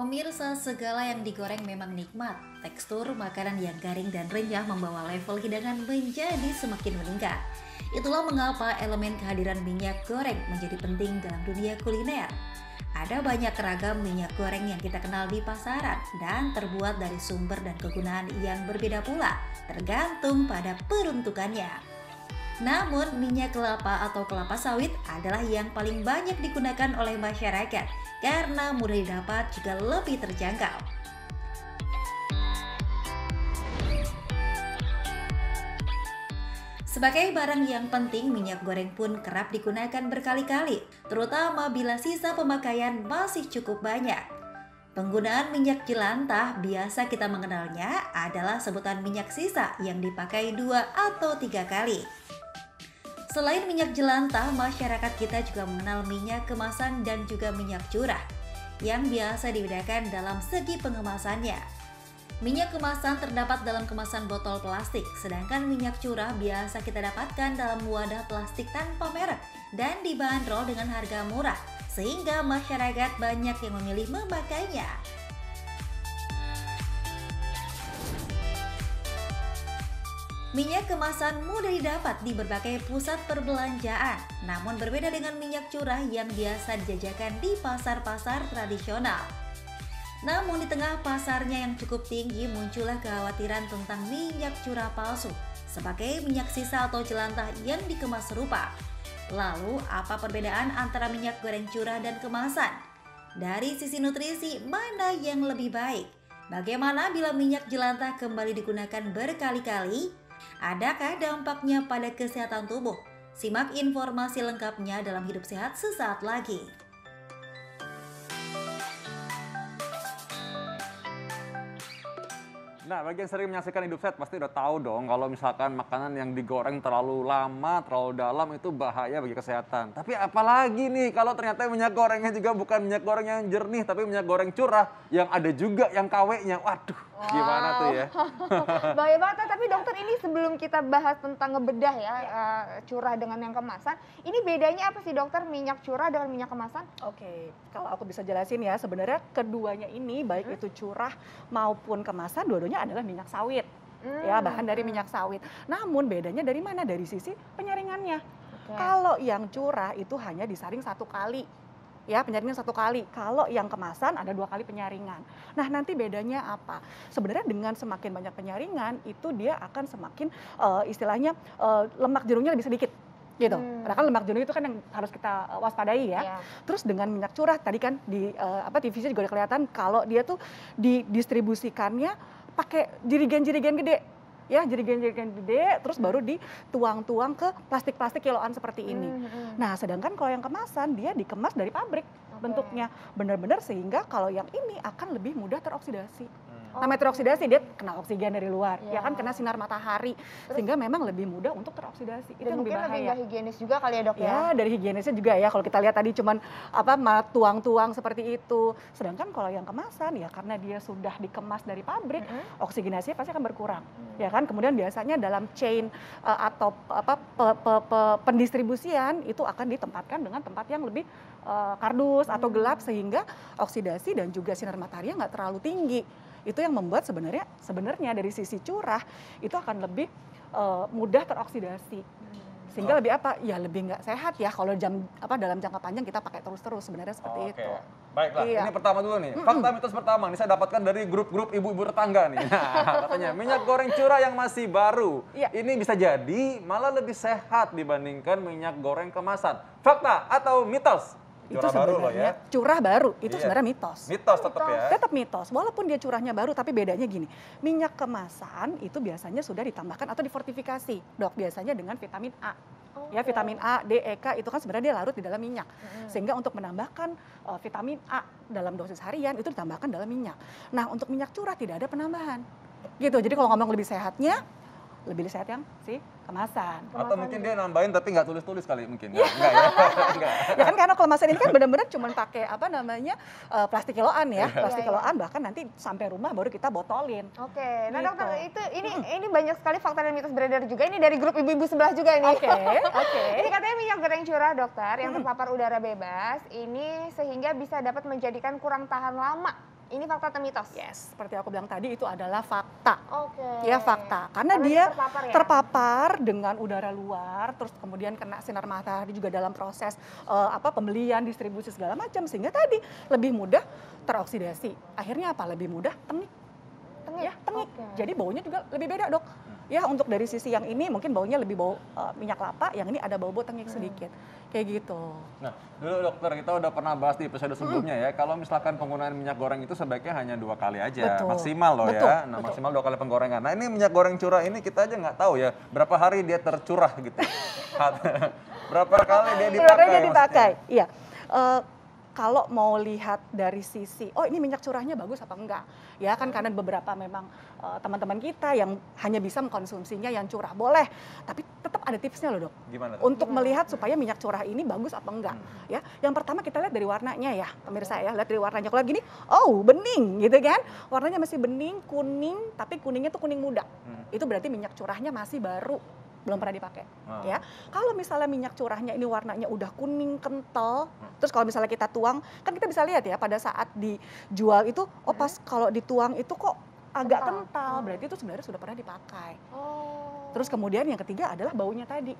Pemirsa, segala yang digoreng memang nikmat. Tekstur makanan yang garing dan renyah membawa level hidangan menjadi semakin meningkat. Itulah mengapa elemen kehadiran minyak goreng menjadi penting dalam dunia kuliner. Ada banyak ragam minyak goreng yang kita kenal di pasaran dan terbuat dari sumber dan kegunaan yang berbeda pula, tergantung pada peruntukannya. Namun, minyak kelapa atau kelapa sawit adalah yang paling banyak digunakan oleh masyarakat karena mudah didapat juga lebih terjangkau. Sebagai barang yang penting, minyak goreng pun kerap digunakan berkali-kali, terutama bila sisa pemakaian masih cukup banyak. Penggunaan minyak jelantah biasa kita mengenalnya adalah sebutan minyak sisa yang dipakai 2 atau 3 kali. Selain minyak jelantah, masyarakat kita juga mengenal minyak kemasan dan juga minyak curah yang biasa dibedakan dalam segi pengemasannya. Minyak kemasan terdapat dalam kemasan botol plastik, sedangkan minyak curah biasa kita dapatkan dalam wadah plastik tanpa merek dan dibanderol dengan harga murah, sehingga masyarakat banyak yang memilih memakainya. Minyak kemasan mudah didapat di berbagai pusat perbelanjaan, namun berbeda dengan minyak curah yang biasa dijajakan di pasar-pasar tradisional. Namun di tengah pasarnya yang cukup tinggi, muncullah kekhawatiran tentang minyak curah palsu sebagai minyak sisa atau jelantah yang dikemas serupa. Lalu, apa perbedaan antara minyak goreng curah dan kemasan? Dari sisi nutrisi, mana yang lebih baik? Bagaimana bila minyak jelantah kembali digunakan berkali-kali? Adakah dampaknya pada kesehatan tubuh? Simak informasi lengkapnya dalam Hidup Sehat sesaat lagi. Nah, bagi yang sering menyaksikan Hidup Sehat pasti udah tahu dong kalau misalkan makanan yang digoreng terlalu lama, terlalu dalam itu bahaya bagi kesehatan. Tapi apalagi nih kalau ternyata minyak gorengnya juga bukan minyak goreng yang jernih, tapi minyak goreng curah yang ada juga yang KW-nya. Waduh, gimana tuh ya? Bahaya banget. Tapi dokter, ini sebelum kita bahas tentang ngebedah ya, curah dengan yang kemasan, ini bedanya apa sih dokter, minyak curah dengan minyak kemasan? Oke, kalau aku bisa jelasin ya, sebenarnya keduanya ini baik itu curah maupun kemasan, dua-duanya adalah minyak sawit. Ya, bahan dari minyak sawit. Namun bedanya dari mana? Dari sisi penyaringannya. Kalau yang curah itu hanya disaring 1 kali. Ya, penyaringan 1 kali. Kalau yang kemasan ada 2 kali penyaringan. Nah, nanti bedanya apa? Sebenarnya dengan semakin banyak penyaringan itu dia akan semakin istilahnya lemak jenuhnya lebih sedikit gitu. Karena kan lemak jenuh itu kan yang harus kita waspadai ya. Terus dengan minyak curah tadi kan di TV juga udah kelihatan kalau dia tuh didistribusikannya pakai jerigen-jerigen gede. Ya, jerigen-jerigen gede, terus baru dituang-tuang ke plastik-plastik kiloan seperti ini. Nah, sedangkan kalau yang kemasan dia dikemas dari pabrik bentuknya benar-benar, sehingga kalau yang ini akan lebih mudah teroksidasi. Namanya teroksidasi, dia kena oksigen dari luar, ya kan, kena sinar matahari, sehingga memang lebih mudah untuk teroksidasi. Itu yang lebih bahaya. Lebih gak higienis juga kali ya dok ya? Ya, dari higienisnya juga ya, kalau kita lihat tadi cuman tuang-tuang seperti itu. Sedangkan kalau yang kemasan ya karena dia sudah dikemas dari pabrik, oksigenasinya pasti akan berkurang. Ya kan, kemudian biasanya dalam chain atau pendistribusian itu akan ditempatkan dengan tempat yang lebih kardus atau gelap, sehingga oksidasi dan juga sinar mataharinya nggak terlalu tinggi. Itu yang membuat sebenarnya dari sisi curah itu akan lebih mudah teroksidasi, sehingga lebih ya lebih nggak sehat ya kalau dalam jangka panjang kita pakai terus-terus, sebenarnya seperti itu. Baiklah, ini pertama dulu nih, fakta mitos pertama nih saya dapatkan dari grup-grup ibu-ibu tetangga nih. Nah, katanya minyak goreng curah yang masih baru ini bisa jadi malah lebih sehat dibandingkan minyak goreng kemasan. Fakta atau mitos? Itu sebenarnya curah baru itu sebenarnya mitos. Mitos tetap ya. Tetap mitos, walaupun dia curahnya baru, tapi bedanya gini, minyak kemasan itu biasanya sudah ditambahkan atau difortifikasi, dok, biasanya dengan vitamin A. Ya, vitamin A, D, E, K itu kan sebenarnya dia larut di dalam minyak. Sehingga untuk menambahkan vitamin A dalam dosis harian itu ditambahkan dalam minyak. Nah, untuk minyak curah tidak ada penambahan. Gitu. Jadi kalau ngomong lebih sehatnya, lebih sehat yang si kemasan. Atau mungkin dia nambahin tapi nggak tulis-tulis kali mungkin. Enggak ya? Enggak. Ya kan, karena kemasan ini kan benar-benar cuma pakai plastik kiloan ya. Plastik kiloan, bahkan nanti sampai rumah baru kita botolin. Nah dokter, ini banyak sekali fakta dan mitos beredar juga. Ini dari grup ibu-ibu sebelah juga ini. Ini katanya minyak goreng curah dokter yang terpapar udara bebas ini sehingga bisa dapat menjadikan kurang tahan lama Ini fakta atau mitos? Yes, seperti aku bilang tadi itu adalah fakta. Oke. Ya fakta, karena Karena dia terpapar ya? terpapar dengan udara luar, terus kemudian kena sinar matahari juga dalam proses pembelian, distribusi segala macam, sehingga tadi lebih mudah teroksidasi. Akhirnya apa? Lebih mudah tengik. Tengik? Ya, tengik. Oke. Jadi baunya juga lebih beda, Dok. Ya, untuk dari sisi yang ini mungkin baunya lebih bau minyak kelapa, yang ini ada bau-bau tengik sedikit. Kayak gitu. Nah, dulu dokter kita udah pernah bahas di episode sebelumnya ya, kalau misalkan penggunaan minyak goreng itu sebaiknya hanya 2 kali aja, Betul. maksimal loh Betul, ya. Nah, betul. maksimal 2 kali penggorengan. Nah, ini minyak goreng curah ini kita aja nggak tahu ya, berapa hari dia tercurah gitu. Berapa kali dia dipakai. Berapa dia maksudnya. dipakai? Iya. Kalau mau lihat dari sisi, oh ini minyak curahnya bagus apa enggak? Ya kan karena beberapa memang teman-teman kita yang hanya bisa mengkonsumsinya yang curah boleh, tapi tetap ada tipsnya loh, Dok. Gimana tuh? Untuk melihat supaya minyak curah ini bagus apa enggak. Ya, yang pertama kita lihat dari warnanya ya, pemirsa ya, lihat dari warnanya. Kalau gini, oh bening gitu kan, warnanya masih bening, kuning, tapi kuningnya tuh kuning muda. Itu berarti minyak curahnya masih baru, belum pernah dipakai. Ya, kalau misalnya minyak curahnya ini warnanya udah kuning kental, terus kalau misalnya kita tuang, kan kita bisa lihat ya pada saat dijual itu, oh pas kalau dituang itu kok agak kental, berarti itu sebenarnya sudah pernah dipakai. Oh. Terus kemudian yang ketiga adalah baunya tadi,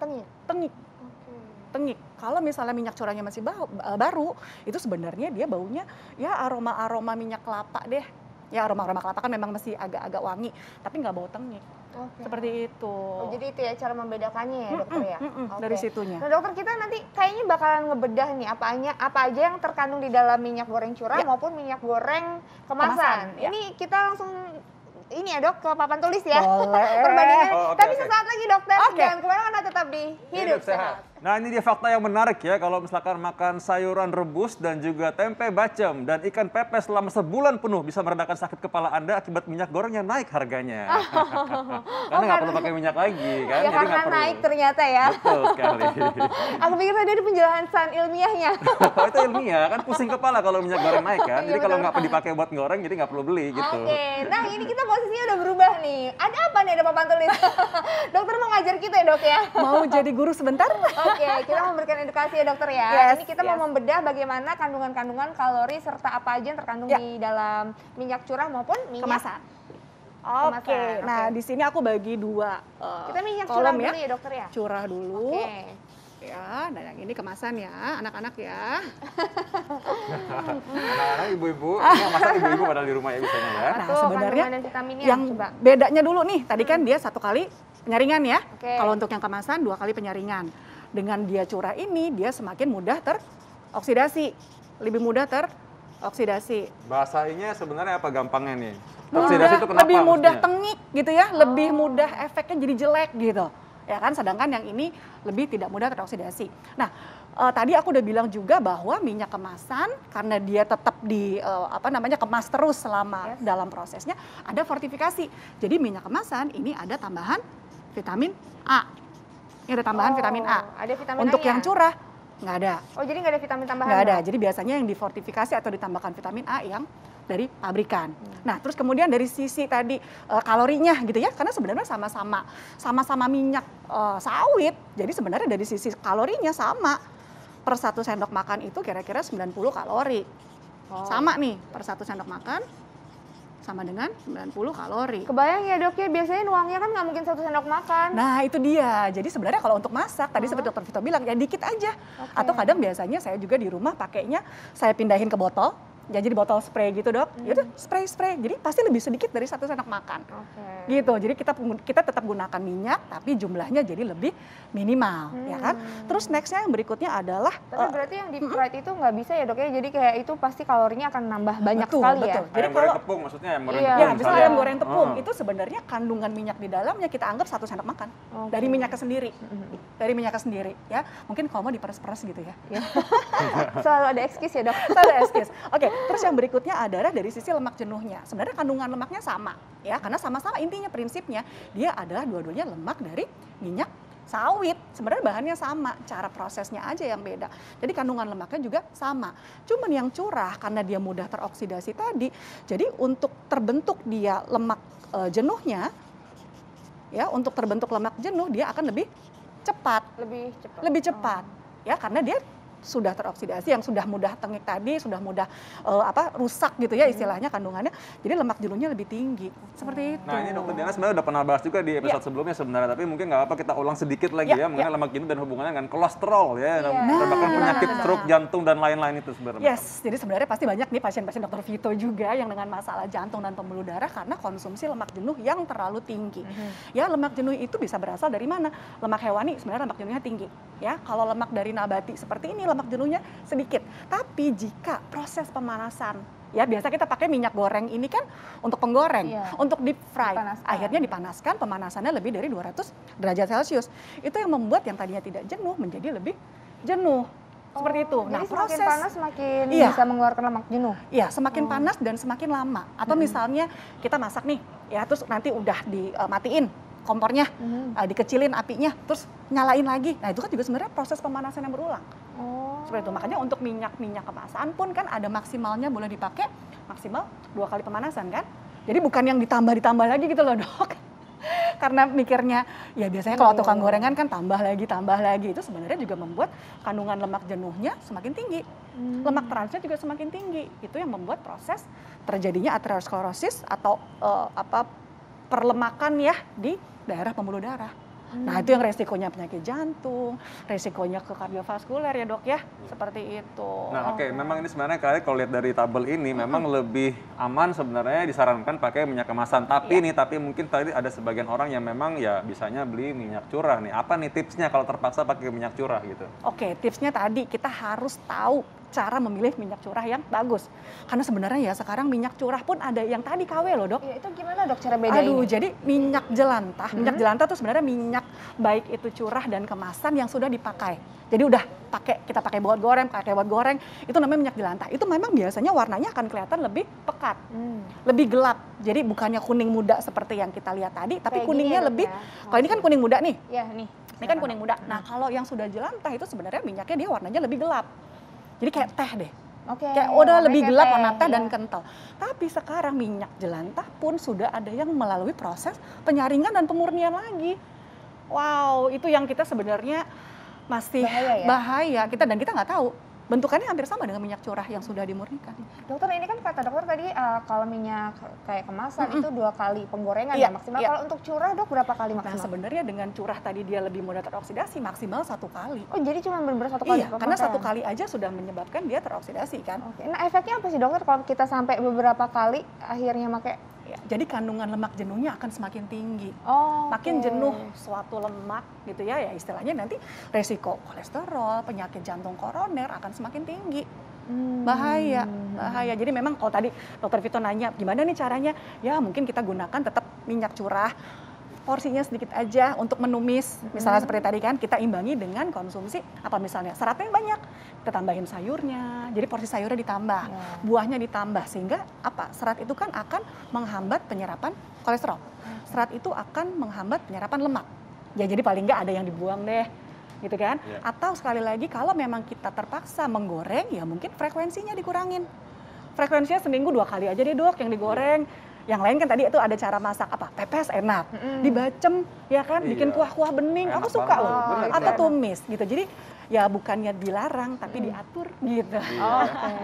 Tengik. tengik. Oke. Tengik. Kalau misalnya minyak curahnya masih baru, itu sebenarnya dia baunya ya aroma-aroma minyak kelapa deh. Ya aroma-aroma kelapa kan memang masih agak-agak wangi, tapi nggak bau tengik. Oke. Seperti itu. Oh, jadi itu ya cara membedakannya ya dokter ya? Oke. Dari situnya. Nah dokter, kita nanti kayaknya bakalan ngebedah nih apa aja yang terkandung di dalam minyak goreng curah maupun minyak goreng kemasan. Ya. Ini kita langsung ini ya dok, ke papan tulis ya. Boleh. Perbandingan. Oh, oke, Tapi oke. sesaat lagi dokter, Oke. jangan kemana-mana, tetap di Hidup Sehat. Nah, ini dia fakta yang menarik ya, kalau misalkan makan sayuran rebus dan juga tempe bacem dan ikan pepes selama sebulan penuh bisa meredakan sakit kepala Anda akibat minyak goreng yang naik harganya. Karena nggak perlu pakai minyak lagi kan, Ya jadi karena nggak perlu. naik ternyata ya. Betul sekali. Aku pikir tadi ada penjelasan ilmiahnya. Kalau itu ilmiah kan pusing kepala kalau minyak goreng naik kan, Iya, jadi kalau betul. nggak dipakai buat goreng jadi nggak perlu beli gitu. Oke, nah ini kita posisinya udah berubah nih. Ada apa nih, ada papan tulis? Dokter mau ngajar kita ya dok ya? Mau jadi guru sebentar? Oke, kita memberikan edukasi ya dokter ya. Yes, Ini kita mau membedah bagaimana kandungan-kandungan kalori serta apa aja yang terkandung Ya. di dalam minyak curah maupun minyak Kemasan. Kemasan, Oke, nah oke. di sini aku bagi dua Kita minyak curah kolom dulu ya dokter ya. Curah dulu. Oke. Ya, dan yang ini kemasan ya, anak-anak ya. Anak-anak ibu-ibu, ini yang masak ibu-ibu padahal di rumah ya biasanya ya. Nah, Tuh, sebenarnya kandungan dan vitaminnya yang coba. bedanya dulu nih, tadi kan dia 1 kali penyaringan ya. Oke. Kalau untuk yang kemasan 2 kali penyaringan. Dengan dia curah ini, dia semakin mudah teroksidasi. Lebih mudah teroksidasi. Bahasanya sebenarnya apa gampangnya nih? Mudah, Oksidasi itu kenapa lebih mudah maksudnya? tengik gitu ya, lebih mudah efeknya jadi jelek gitu. Ya kan, sedangkan yang ini lebih tidak mudah teroksidasi. Nah, tadi aku udah bilang juga bahwa minyak kemasan karena dia tetap kemas terus selama dalam prosesnya, ada fortifikasi. Jadi minyak kemasan ini ada tambahan vitamin A. Ini ada tambahan vitamin A. Ada vitamin Untuk A-nya? yang curah nggak ada. Oh, jadi nggak ada vitamin tambahan? Nggak ada. Dok? Jadi biasanya yang difortifikasi atau ditambahkan vitamin A yang dari pabrikan. Nah, terus kemudian dari sisi tadi kalorinya gitu ya, karena sebenarnya sama-sama minyak sawit. Jadi sebenarnya dari sisi kalorinya sama. Per 1 sendok makan itu kira-kira 90 kalori. Sama nih, per 1 sendok makan sama dengan 90 kalori. Kebayang ya dok ya, biasanya nuangnya kan nggak mungkin 1 sendok makan. Nah itu dia, jadi sebenarnya kalau untuk masak, tadi seperti Dr. Vito bilang, ya dikit aja. Atau kadang biasanya saya juga di rumah pakainya, saya pindahin ke botol, ya jadi botol spray gitu dok, yaudah spray, jadi pasti lebih sedikit dari 1 sendok makan. Gitu, jadi kita tetap gunakan minyak, tapi jumlahnya jadi lebih minimal, ya kan. Terus nextnya yang berikutnya adalah, Tapi berarti yang deep fried itu nggak bisa ya dok ya, jadi kayak itu pasti kalorinya akan nambah banyak betul, sekali betul. ya. Jadi Ayam goreng kalau tepung maksudnya ayam goreng Iya. tepung ya, misalnya misalnya. ayam goreng tepung itu sebenarnya kandungan minyak di dalamnya kita anggap 1 sendok makan dari minyaknya sendiri, ya. Mungkin kalau mau diperes-peres gitu ya. Selalu ada excuse ya dok. Ada eskis. Oke, terus yang berikutnya adalah dari sisi lemak jenuhnya. Sebenarnya kandungan lemaknya sama, ya, karena sama-sama intinya prinsipnya dia adalah dua-duanya lemak dari minyak sawit. Sebenarnya bahannya sama, cara prosesnya aja yang beda. Jadi kandungan lemaknya juga sama. Cuman yang curah karena dia mudah teroksidasi tadi, jadi untuk terbentuk dia lemak jenuhnya, ya, untuk terbentuk lemak jenuh dia akan lebih cepat. Lebih cepat. Lebih cepat, ya, karena dia sudah teroksidasi, yang sudah mudah tengik tadi, sudah mudah rusak gitu ya istilahnya kandungannya, jadi lemak jenuhnya lebih tinggi. Seperti itu. Nah ini Dokter Diana sebenarnya udah pernah bahas juga di episode sebelumnya sebenarnya, tapi mungkin nggak apa kita ulang sedikit lagi ya mengenai lemak jenuh dan hubungannya dengan kolesterol ya, dan bahkan penyakit stroke, jantung dan lain-lain itu sebenarnya. Yes, jadi sebenarnya pasti banyak nih pasien-pasien Dokter Vito juga yang dengan masalah jantung dan pembuluh darah karena konsumsi lemak jenuh yang terlalu tinggi. Ya, lemak jenuh itu bisa berasal dari mana? Lemak hewani sebenarnya lemak jenuhnya tinggi. Ya, kalau lemak dari nabati seperti ini lemak jenuhnya sedikit. Tapi jika proses pemanasan, ya biasa kita pakai minyak goreng ini kan untuk penggoreng, untuk deep fry. Akhirnya dipanaskan, pemanasannya lebih dari 200 derajat Celcius. Itu yang membuat yang tadinya tidak jenuh menjadi lebih jenuh. Seperti itu. Jadi semakin panas semakin bisa mengeluarkan lemak jenuh? Iya, semakin panas dan semakin lama. Atau misalnya kita masak nih, ya terus nanti udah dimatiin kompornya, dikecilin apinya, terus nyalain lagi. Nah itu kan juga sebenarnya proses pemanasan yang berulang. Seperti itu. Makanya untuk minyak-minyak kemasan pun kan ada maksimalnya, boleh dipakai maksimal 2 kali pemanasan kan. Jadi bukan yang ditambah lagi gitu loh dok. Karena mikirnya, ya biasanya kalau tukang gorengan kan tambah lagi, itu sebenarnya juga membuat kandungan lemak jenuhnya semakin tinggi. Lemak transnya juga semakin tinggi. Itu yang membuat proses terjadinya aterosklerosis atau perlemakan ya di daerah pembuluh darah. Nah itu yang resikonya penyakit jantung, resikonya ke kardiovaskuler ya dok ya, seperti itu. Nah oke, memang ini sebenarnya kalau lihat dari tabel ini memang lebih aman sebenarnya disarankan pakai minyak kemasan. Tapi tapi mungkin tadi ada sebagian orang yang memang ya bisanya beli minyak curah nih. Apa nih tipsnya kalau terpaksa pakai minyak curah gitu? Oke, tipsnya tadi kita harus tahu cara memilih minyak curah yang bagus. Karena sebenarnya ya sekarang minyak curah pun ada yang tadi KW loh dok. Iya, itu gimana dok cara bedainnya? Jadi minyak jelantah, minyak jelantah itu sebenarnya minyak baik itu curah dan kemasan yang sudah dipakai. Jadi udah kita pakai buat goreng, itu namanya minyak jelantah. Itu memang biasanya warnanya akan kelihatan lebih pekat, lebih gelap. Jadi bukannya kuning muda seperti yang kita lihat tadi, tapi kayak kuningnya lebih, kalau ini kan kuning muda nih. Iya nih. Ini kan kuning muda. Nah kalau yang sudah jelantah itu sebenarnya minyaknya dia warnanya lebih gelap. Jadi kayak teh deh. Kayak udah lebih gelap warna teh dan kental. Tapi sekarang minyak jelantah pun sudah ada yang melalui proses penyaringan dan pemurnian lagi. Wow, itu yang kita sebenarnya masih bahaya kita nggak tahu. Bentukannya hampir sama dengan minyak curah yang sudah dimurnikan. Dokter, ini kan kata dokter tadi kalau minyak kayak kemasan itu 2 kali penggorengan ya maksimal. Kalau untuk curah dok berapa kali maksimal? Nah sebenarnya dengan curah tadi dia lebih mudah teroksidasi, maksimal 1 kali. Oh jadi cuma benar-benar 1 kali? Iya, karena 1 kali aja sudah menyebabkan dia teroksidasi kan. Nah efeknya apa sih dokter kalau kita sampai beberapa kali akhirnya pakai? Ya, jadi kandungan lemak jenuhnya akan semakin tinggi. Makin jenuh suatu lemak gitu ya istilahnya nanti resiko kolesterol, penyakit jantung koroner akan semakin tinggi. Bahaya. Jadi memang kalau tadi Dokter Vito nanya gimana nih caranya, ya mungkin kita gunakan tetap minyak curah. Porsinya sedikit aja untuk menumis, misalnya seperti tadi kan, kita imbangi dengan konsumsi apa misalnya seratnya yang banyak, kita tambahin sayurnya, jadi porsi sayurnya ditambah, buahnya ditambah, sehingga apa serat itu kan akan menghambat penyerapan kolesterol, serat itu akan menghambat penyerapan lemak, ya jadi paling nggak ada yang dibuang deh, gitu kan? Atau sekali lagi kalau memang kita terpaksa menggoreng, ya mungkin frekuensinya dikurangin, frekuensinya seminggu 2 kali aja deh dok yang digoreng. Yang lain kan tadi itu ada cara masak pepes enak, dibacem ya kan, bikin kuah-kuah bening, aku suka loh, atau tumis gitu. Jadi ya bukannya dilarang tapi diatur gitu.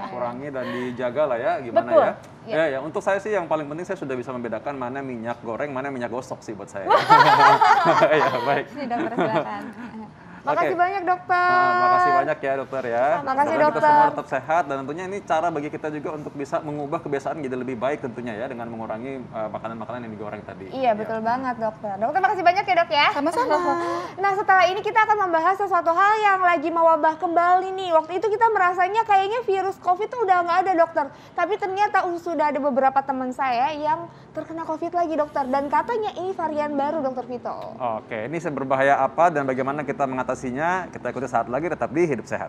Kurangi dan dijaga lah ya, gimana ya. Ya untuk saya sih yang paling penting saya sudah bisa membedakan mana minyak goreng, mana minyak gosok sih buat saya. Ya baik. Sini dokter silakan. Makasih banyak dokter. Makasih banyak ya dokter ya. Makasih dokter. Kita semua tetap sehat dan tentunya ini cara bagi kita juga untuk bisa mengubah kebiasaan jadi lebih baik tentunya ya dengan mengurangi makanan-makanan yang digoreng tadi. Iya betul banget dokter. Dokter makasih banyak ya dok ya. Sama-sama. Nah setelah ini kita akan membahas sesuatu hal yang lagi mewabah kembali nih. Waktu itu kita merasanya kayaknya virus COVID itu udah nggak ada dokter. Tapi ternyata sudah ada beberapa teman saya yang terkena COVID lagi dokter. Dan katanya ini varian baru dokter Vito. Oke, ini berbahaya apa dan bagaimana kita mengatasinya? Kita ikuti saat lagi tetap di Hidup Sehat.